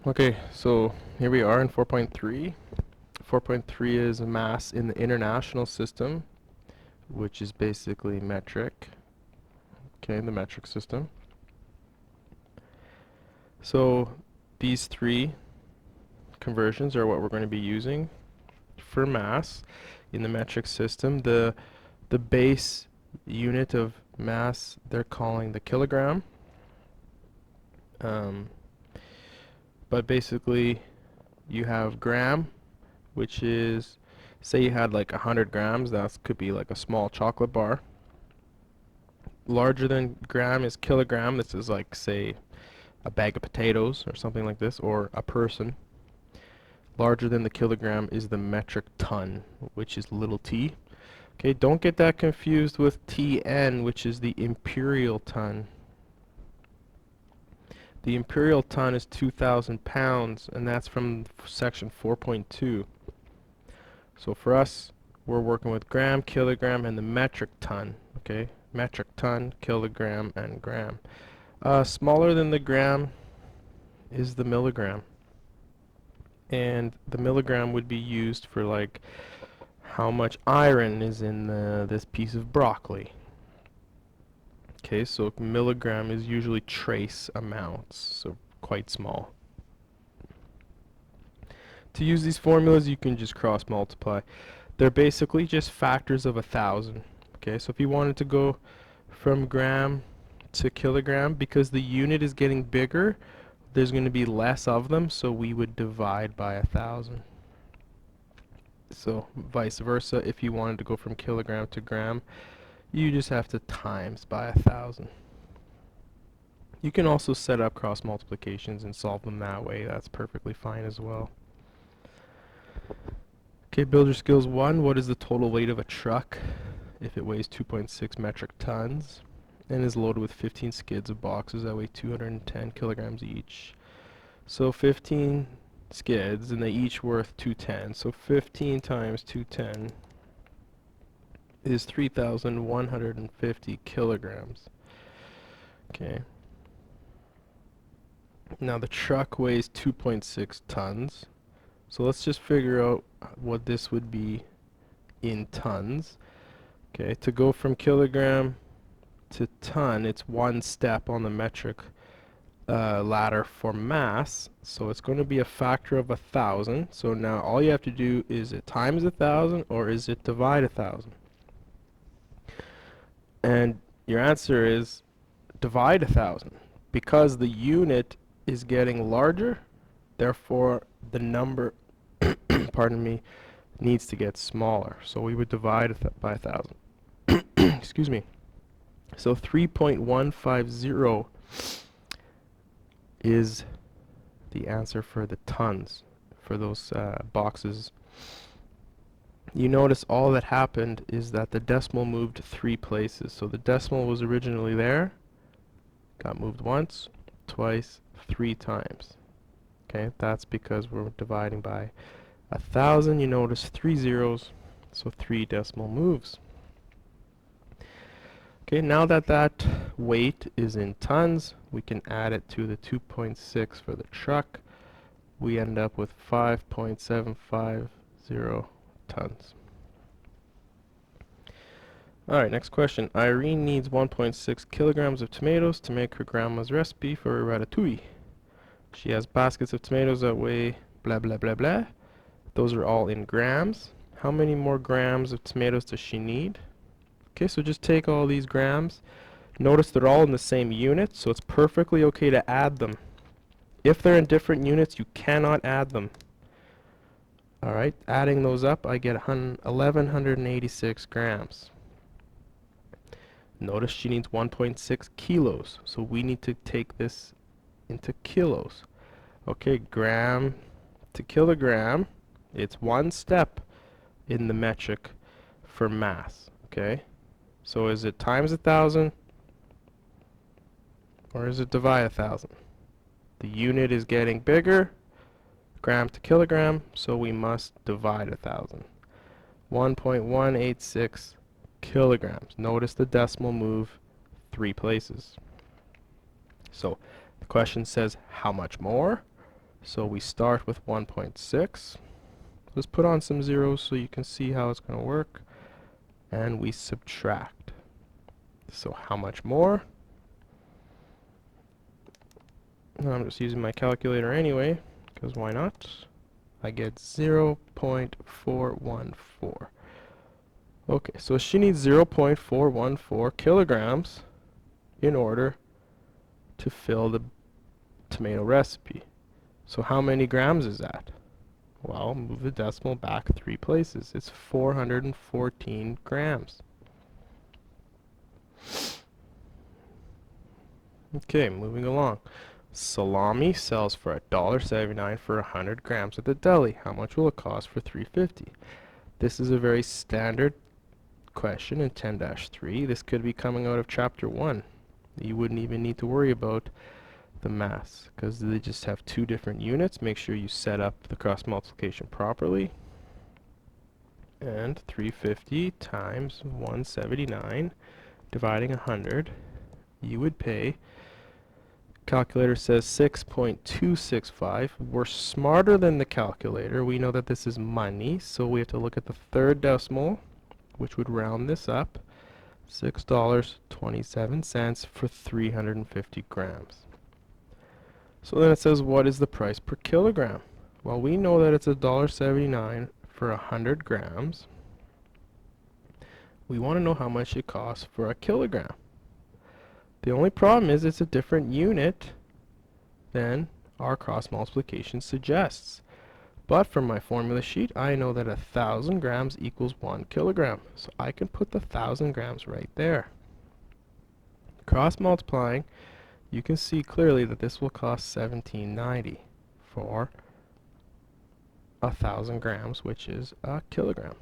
Okay, so here we are in 4.3. 4.3 is mass in the international system, which is basically metric. Okay, the metric system. So these three conversions are what we're going to be using for mass in the metric system. The base unit of mass they're calling the kilogram. Um, but basically you have gram, which is, say you had like 100 grams, that could be like a small chocolate bar. Larger than gram is kilogram. This is like, say, a bag of potatoes or something like this, or a person. Larger than the kilogram is the metric ton, which is little t. Okay, don't get that confused with TN, which is the imperial ton. The imperial ton is 2,000 pounds, and that's from section 4.2. So for us, we're working with gram, kilogram, and the metric ton. Okay, metric ton, kilogram, and gram. Smaller than the gram is the milligram. And the milligram would be used for like how much iron is in this piece of broccoli. Okay, so milligram is usually trace amounts, so quite small. To use these formulas, you can just cross multiply. They're basically just factors of 1,000. Okay, so if you wanted to go from gram to kilogram, because the unit is getting bigger, there's going to be less of them, so we would divide by 1,000. So vice versa, if you wanted to go from kilogram to gram, you just have to times by 1,000. You can also set up cross multiplications and solve them that way. That's perfectly fine as well. Okay, builder skills 1. What is the total weight of a truck if it weighs 2.6 metric tons and is loaded with 15 skids of boxes that weigh 210 kilograms each? So 15 skids, and they each worth 210. So 15 times 210 is 3,150 kilograms. Okay. Now the truck weighs 2.6 tons. So let's just figure out what this would be in tons. Okay, to go from kilogram to ton, it's one step on the metric ladder for mass. So it's going to be a factor of 1,000. So now all you have to do is it times 1,000 or is it divide 1,000? And your answer is divide 1,000 because the unit is getting larger, therefore the number pardon me, needs to get smaller. So we would divide by 1,000. Excuse me. So 3.150 is the answer for the tons for those boxes. You notice all that happened is that the decimal moved 3 places. So the decimal was originally there, got moved once, twice, 3 times. Okay, that's because we're dividing by 1,000. You notice 3 zeros, so 3 decimal moves. Okay, now that that weight is in tons, we can add it to the 2.6 for the truck. We end up with 5.750 tons. Alright, next question. Irene needs 1.6 kilograms of tomatoes to make her grandma's recipe for ratatouille. She has baskets of tomatoes that weigh blah blah blah blah. Those are all in grams. How many more grams of tomatoes does she need? Okay, so just take all these grams. Notice they're all in the same unit, so it's perfectly okay to add them. If they're in different units, you cannot add them. Alright, adding those up, I get 1,186 grams. Notice she needs 1.6 kilos, so we need to take this into kilos. Okay, gram to kilogram, it's one step in the metric for mass. Okay, so is it times 1,000 or is it divide 1,000? The unit is getting bigger, gram to kilogram, so we must divide 1,000. 1.186 kilograms. Notice the decimal move 3 places. So the question says how much more? So we start with 1.6. Let's put on some zeros so you can see how it's going to work. And we subtract. So how much more? I'm just using my calculator anyway, because why not? I get 0.414. Okay, so she needs 0.414 kilograms in order to fill the tomato recipe. So how many grams is that? Well, move the decimal back 3 places. It's 414 grams. Okay, moving along. Salami sells for $1.79 for 100 grams at the deli. How much will it cost for $3.50? This is a very standard question in 10-3. This could be coming out of chapter 1. You wouldn't even need to worry about the mass because they just have two different units. Make sure you set up the cross multiplication properly. And 350 times 179 dividing 100, you would pay, calculator says 6.265. We're smarter than the calculator. We know that this is money, so we have to look at the third decimal, which would round this up. $6.27 for 350 grams. So then it says, what is the price per kilogram? Well, we know that it's $1.79 for 100 grams. We want to know how much it costs for a kilogram. The only problem is it's a different unit than our cross multiplication suggests. But from my formula sheet, I know that 1,000 grams equals 1 kilogram. So I can put the 1,000 grams right there. Cross multiplying, you can see clearly that this will cost $17.90 for 1,000 grams, which is a kilogram.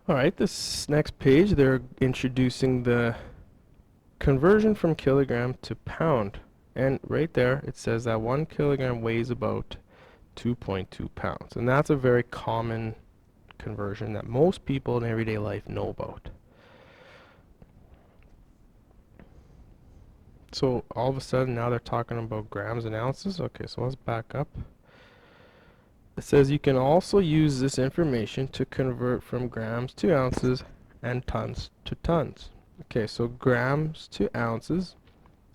Alright, this next page, they're introducing the conversion from kilogram to pound. And right there, it says that 1 kilogram weighs about 2.2 pounds. And that's a very common conversion that most people in everyday life know about. So all of a sudden now they're talking about grams and ounces. Okay, so let's back up. It says you can also use this information to convert from grams to ounces and tons to tons. Okay, so grams to ounces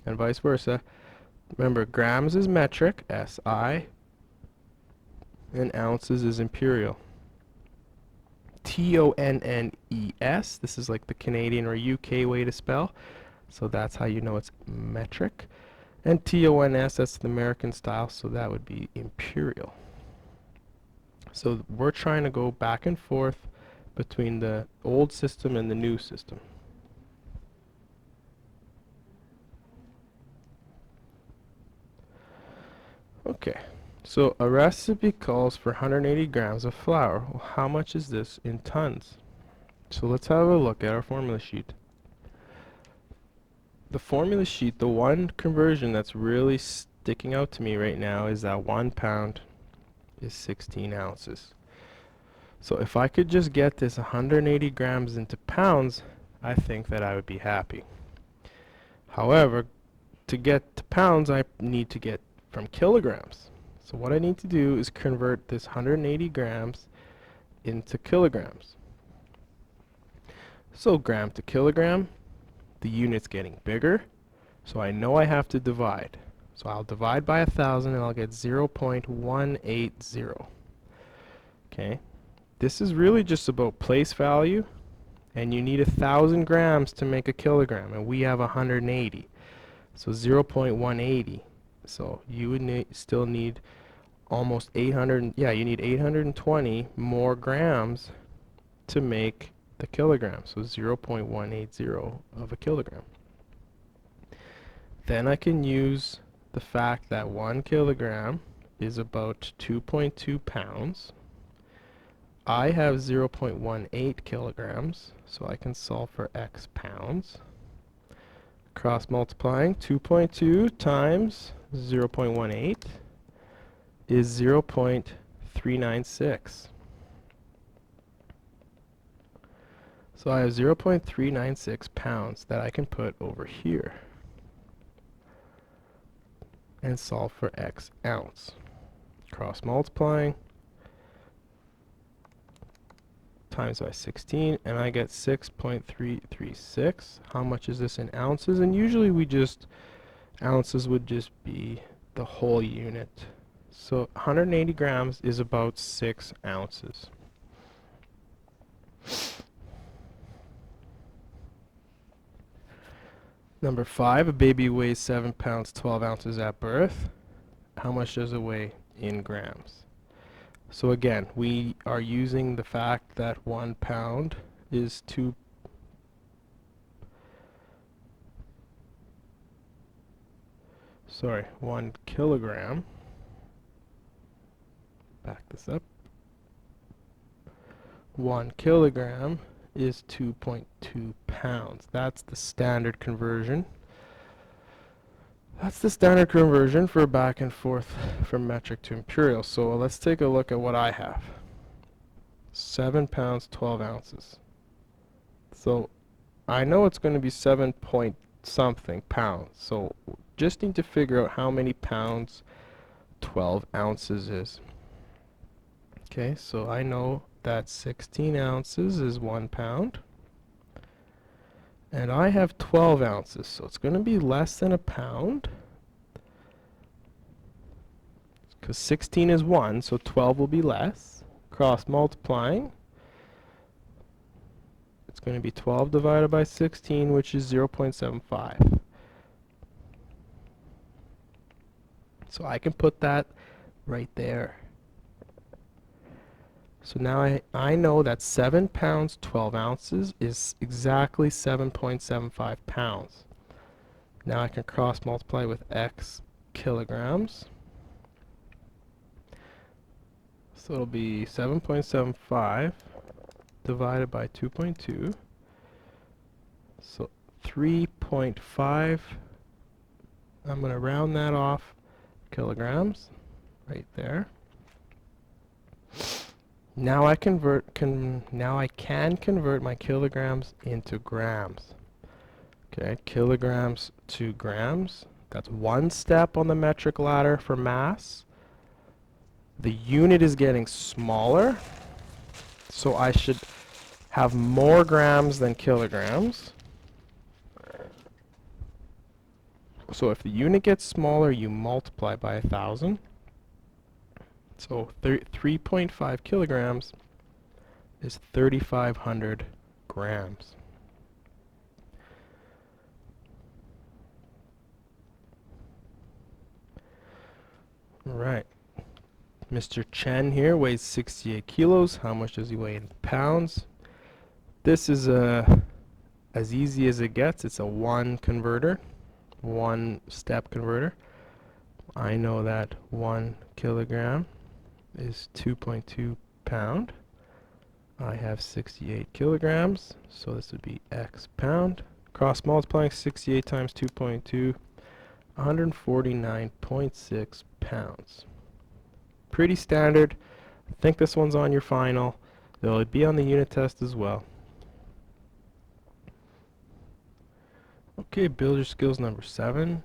and vice versa. Remember, grams is metric, SI, and ounces is imperial. TONNES, this is like the Canadian or UK way to spell, so that's how you know it's metric. And TONS, that's the American style, so that would be imperial. So we're trying to go back and forth between the old system and the new system. Okay, so a recipe calls for 180 grams of flour. Well, how much is this in tons? So let's have a look at our formula sheet. The formula sheet, the one conversion that's really sticking out to me right now is that 1 pound is 16 ounces. So if I could just get this 180 grams into pounds, I think that I would be happy. However, to get to pounds, I need to get from kilograms. So what I need to do is convert this 180 grams into kilograms. So gram to kilogram, the unit's getting bigger, so I know I have to divide. So I'll divide by 1,000 and I'll get 0.180. Okay, this is really just about place value, and you need 1,000 grams to make a kilogram, and we have 180. So 0.180. So you would still need almost 800, yeah, you need 820 more grams to make the kilogram. So 0.180 of a kilogram. Then I can use the fact that 1 kilogram is about 2.2 pounds. I have 0.18 kilograms, so I can solve for x pounds. Cross multiplying, 2.2 times 0.18 is 0.396. So I have 0.396 pounds that I can put over here and solve for X ounce. Cross multiplying, times by 16, and I get 6.336. How much is this in ounces? And usually ounces would just be the whole unit. So 180 grams is about 6 ounces. Number 5, a baby weighs 7 pounds 12 ounces at birth. How much does it weigh in grams? So again, we are using the fact that 1 pound is 1 kilogram. Back this up. 1 kilogram is 2.2 pounds. That's the standard conversion. That's the standard conversion for back and forth from metric to imperial. So let's take a look at what I have. 7 pounds 12 ounces. So I know it's going to be 7 point something pounds. So just need to figure out how many pounds 12 ounces is. Okay, so I know that 16 ounces is 1 pound. And I have 12 ounces, so it's going to be less than a pound. Because 16 is 1, so 12 will be less. Cross multiplying. It's going to be 12 divided by 16, which is 0.75. So I can put that right there. So now I know that 7 pounds 12 ounces is exactly 7.75 pounds. Now I can cross multiply with X kilograms. So it'll be 7.75 divided by 2.2. So 3.5, I'm going to round that off, kilograms, right there. Now I can convert my kilograms into grams. Okay, kilograms to grams. That's one step on the metric ladder for mass. The unit is getting smaller, so I should have more grams than kilograms. So if the unit gets smaller, you multiply by 1,000. So 3.5 kilograms is 3,500 grams. Right. Mr. Chen here weighs 68 kilos. How much does he weigh in pounds? This is as easy as it gets. It's a one step converter. I know that 1 kilogram is 2.2 pound. I have 68 kilograms, so this would be X pound. Cross multiplying 68 times 2.2, 149.6 pounds. Pretty standard. I think this one's on your final. It'll be on the unit test as well. Okay, builder skills number 7.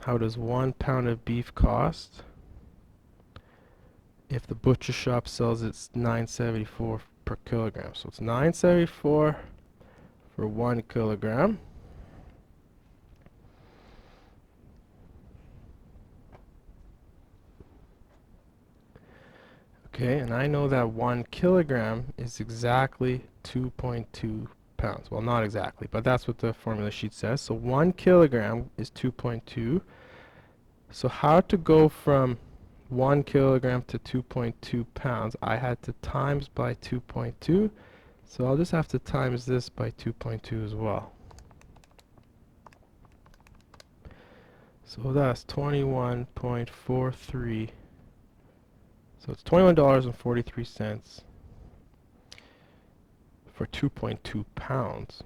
How does 1 pound of beef cost? If the butcher shop sells it's $9.74 per kilogram. So it's $9.74 for 1 kilogram. Okay, and I know that 1 kilogram is exactly 2.2 pounds. Well, not exactly, but that's what the formula sheet says. So 1 kilogram is 2.2. So how to go from 1 kilogram to 2.2 pounds? I had to times by 2.2. So I'll just have to times this by 2.2 as well. So that's 21.43. So it's $21.43 for 2.2 pounds.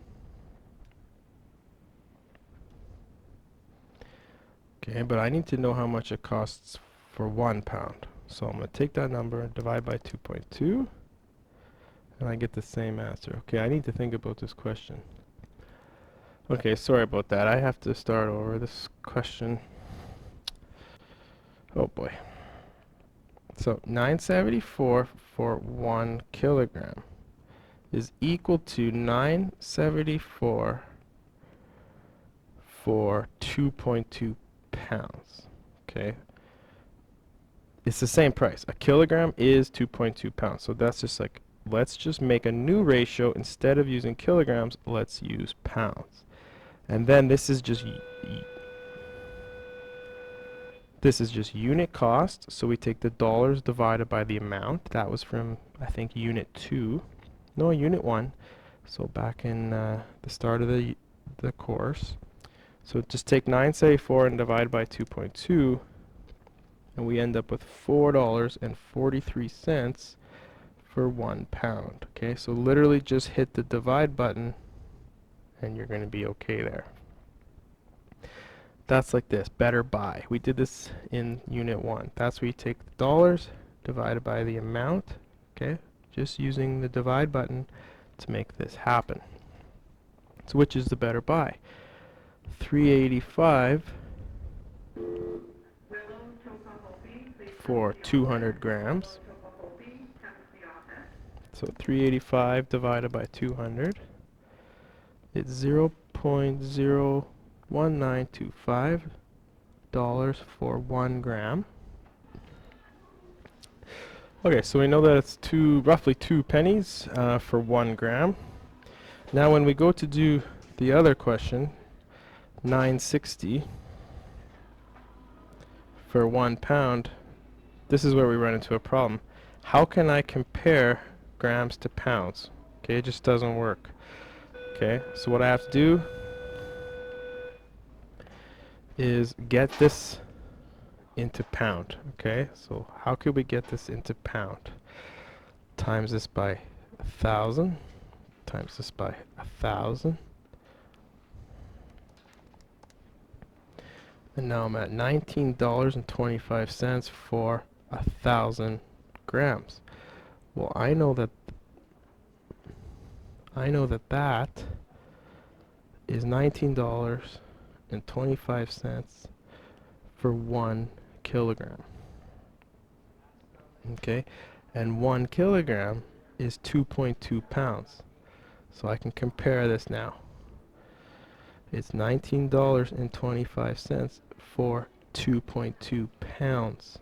Okay, but I need to know how much it costs for 1 pound. So I'm going to take that number and divide by 2.2. and I get the same answer. Okay, I need to think about this question. Okay, sorry about that. I have to start over this question. Oh boy. So 974 for 1 kilogram is equal to 974 for 2.2 pounds. Okay. It's the same price. A kilogram is 2.2 pounds. So that's just like, let's just make a new ratio. Instead of using kilograms, let's use pounds. And then this is just unit cost. So we take the dollars divided by the amount. That was from, I think, unit 2. No, unit 1. So back in the start of the course. So just take 974 and divide by 2.2, and we end up with $4.43 for 1 pound. Okay, so literally just hit the divide button and you're going to be okay there. That's like this, better buy. We did this in unit 1. That's where you take the dollars divided by the amount. Okay, just using the divide button to make this happen. So which is the better buy? 385 for 200 grams. So 385 divided by 200, it's $0.01925 for 1 gram. Okay, so we know that it's roughly 2 pennies for 1 gram. Now when we go to do the other question, 960 for 1 pound, this is where we run into a problem. How can I compare grams to pounds? Okay, it just doesn't work. Okay, so what I have to do is get this into pound. Okay, so how could we get this into pound? Times this by 1,000, times this by 1,000. And now I'm at $19.25 for 1,000 grams. Well, I know that that is $19.25 for 1 kilogram. Okay, and 1 kilogram is 2.2 pounds. So I can compare this now. It's $19.25 for 2.2 pounds.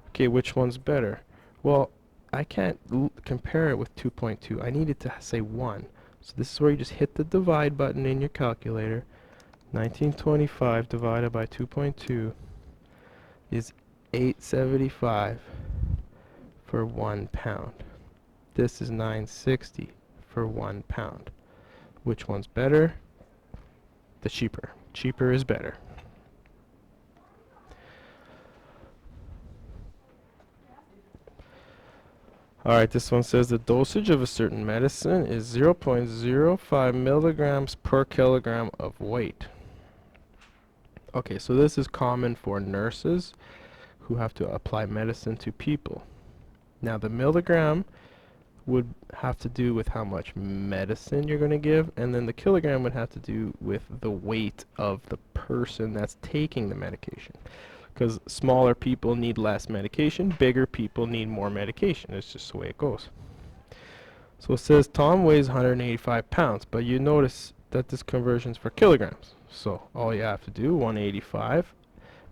Okay, which one's better? Well, I can't compare it with 2.2. I needed to say 1. So this is where you just hit the divide button in your calculator. 1925 divided by 2.2 is 875 for 1 pound. This is 960 for 1 pound. Which one's better? The cheaper. Cheaper is better. Alright, this one says the dosage of a certain medicine is 0.05 milligrams per kilogram of weight. Okay, so this is common for nurses who have to apply medicine to people. Now the milligram would have to do with how much medicine you're going to give, and then the kilogram would have to do with the weight of the person that's taking the medication. Because smaller people need less medication, bigger people need more medication. It's just the way it goes. So it says Tom weighs 185 pounds, but you notice that this conversion is for kilograms. So all you have to do, 185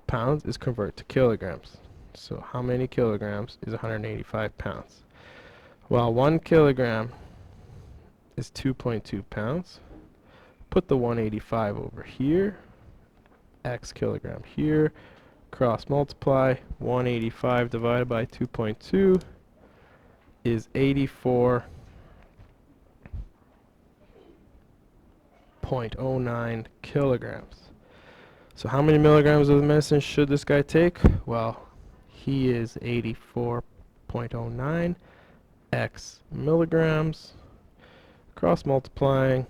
pounds, is convert to kilograms. So how many kilograms is 185 pounds? Well, 1 kilogram is 2.2 pounds. Put the 185 over here, x kilogram here, cross multiply, 185 divided by 2.2 is 84.09 kilograms. So how many milligrams of the medicine should this guy take? Well, he is 84.09 x milligrams, cross multiplying,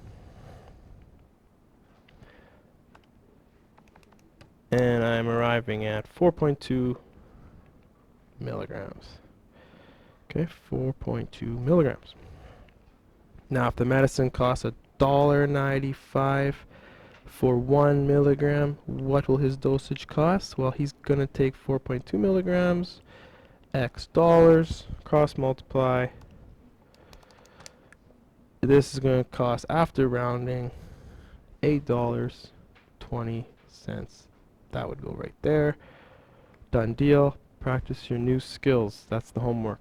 and I'm arriving at 4.2 milligrams. Okay, 4.2 milligrams. Now, if the medicine costs $1.95 for 1 milligram, what will his dosage cost? Well, he's going to take 4.2 milligrams, X dollars, cross multiply. This is going to cost, after rounding, $8.20. That would go right there. Done deal. Practice your new skills. That's the homework.